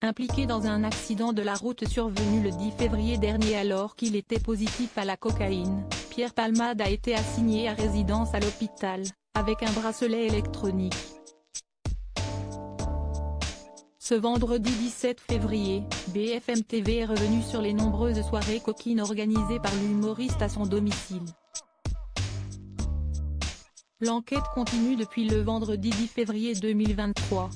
impliqué dans un accident de la route survenu le 10 février dernier alors qu'il était positif à la cocaïne. Pierre Palmade a été assigné à résidence à l'hôpital, avec un bracelet électronique. Ce vendredi 17 février, BFM TV est revenu sur les nombreuses soirées coquines organisées par l'humoriste à son domicile. L'enquête continue depuis le vendredi 10 février 2023.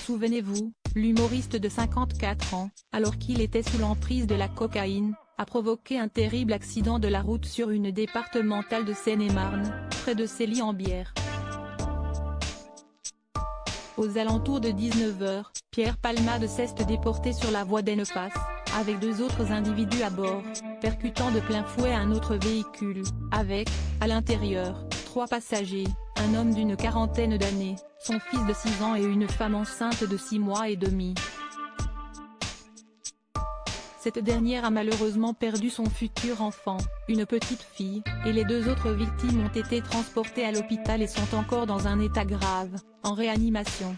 Souvenez-vous, l'humoriste de 54 ans, alors qu'il était sous l'emprise de la cocaïne, a provoqué un terrible accident de la route sur une départementale de Seine-et-Marne, près de Célie-en-Bière. Aux alentours de 19h, Pierre Palmade s'est déporté sur la voie d'Ennepas, avec deux autres individus à bord, percutant de plein fouet un autre véhicule, avec, à l'intérieur, 3 passagers, un homme d'une quarantaine d'années, son fils de 6 ans et une femme enceinte de 6 mois et demi. Cette dernière a malheureusement perdu son futur enfant, une petite fille, et les deux autres victimes ont été transportées à l'hôpital et sont encore dans un état grave, en réanimation.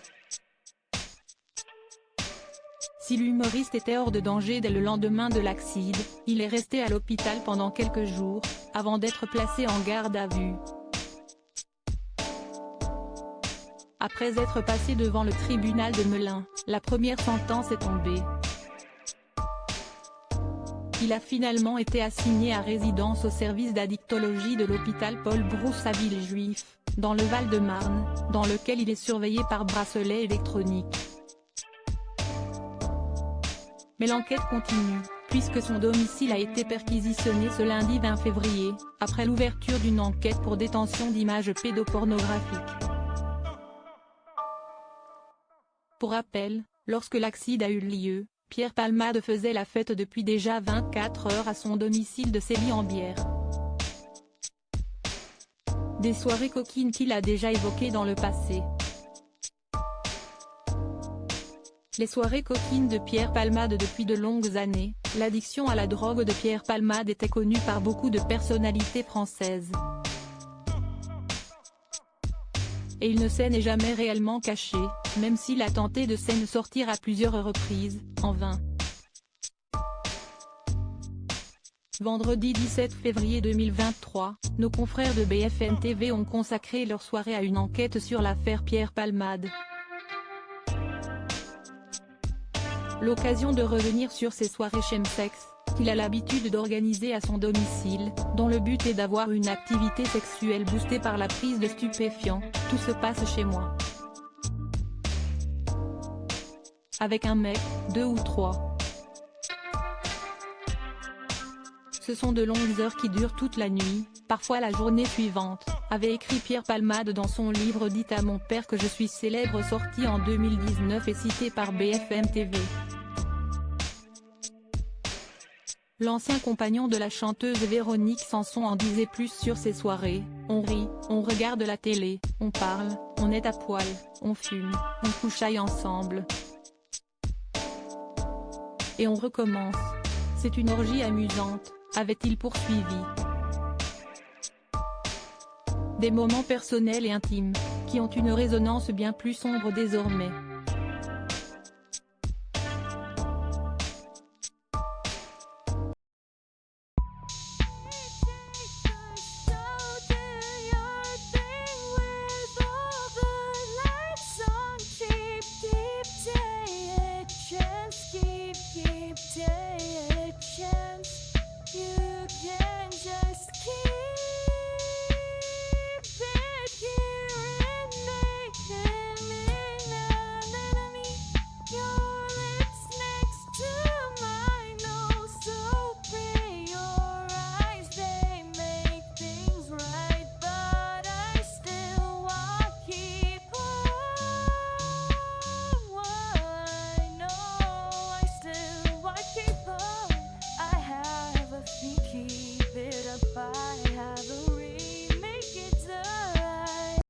Si l'humoriste était hors de danger dès le lendemain de l'accident, il est resté à l'hôpital pendant quelques jours, avant d'être placé en garde à vue. Après être passé devant le tribunal de Melun, la première sentence est tombée. Il a finalement été assigné à résidence au service d'addictologie de l'hôpital Paul Brousse à Villejuif, dans le Val-de-Marne, dans lequel il est surveillé par bracelet électronique. Mais l'enquête continue, puisque son domicile a été perquisitionné ce lundi 20 février, après l'ouverture d'une enquête pour détention d'images pédopornographiques. Pour rappel, lorsque l'accident a eu lieu, Pierre Palmade faisait la fête depuis déjà 24 heures à son domicile de Célie-en-Bière. Des soirées coquines qu'il a déjà évoquées dans le passé. Les soirées coquines de Pierre Palmade depuis de longues années, l'addiction à la drogue de Pierre Palmade était connue par beaucoup de personnalités françaises. Et il ne s'en est jamais réellement caché, même s'il a tenté de s'en sortir à plusieurs reprises, en vain. Vendredi 17 février 2023, nos confrères de BFM TV ont consacré leur soirée à une enquête sur l'affaire Pierre Palmade. L'occasion de revenir sur ces soirées chemsex, qu'il a l'habitude d'organiser à son domicile, dont le but est d'avoir une activité sexuelle boostée par la prise de stupéfiants. Tout se passe chez moi. Avec un mec, 2 ou 3. Ce sont de longues heures qui durent toute la nuit, parfois la journée suivante, avait écrit Pierre Palmade dans son livre Dites à mon père que je suis célèbre sorti en 2019 et cité par BFM TV. L'ancien compagnon de la chanteuse Véronique Sanson en disait plus sur ces soirées: on rit, on regarde la télé, on parle, on est à poil, on fume, on couchaille ensemble. Et on recommence. C'est une orgie amusante, avait-il poursuivi. Des moments personnels et intimes, qui ont une résonance bien plus sombre désormais.